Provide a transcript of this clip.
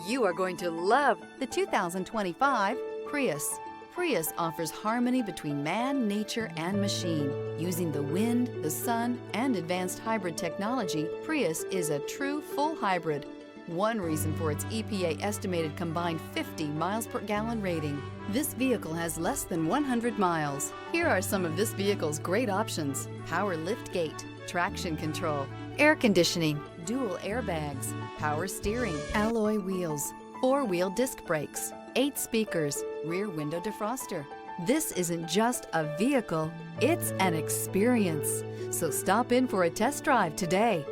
You are going to love the 2025 Prius. Prius offers harmony between man, nature, and machine. Using the wind, the sun, and advanced hybrid technology, Prius is a true full hybrid. One reason for its EPA estimated combined 50 miles per gallon rating. This vehicle has less than 100 miles. Here are some of this vehicle's great options: power lift gate, traction control, air conditioning, dual airbags, power steering, alloy wheels, four-wheel disc brakes, 8 speakers, rear window defroster. This isn't just a vehicle, it's an experience. So stop in for a test drive today.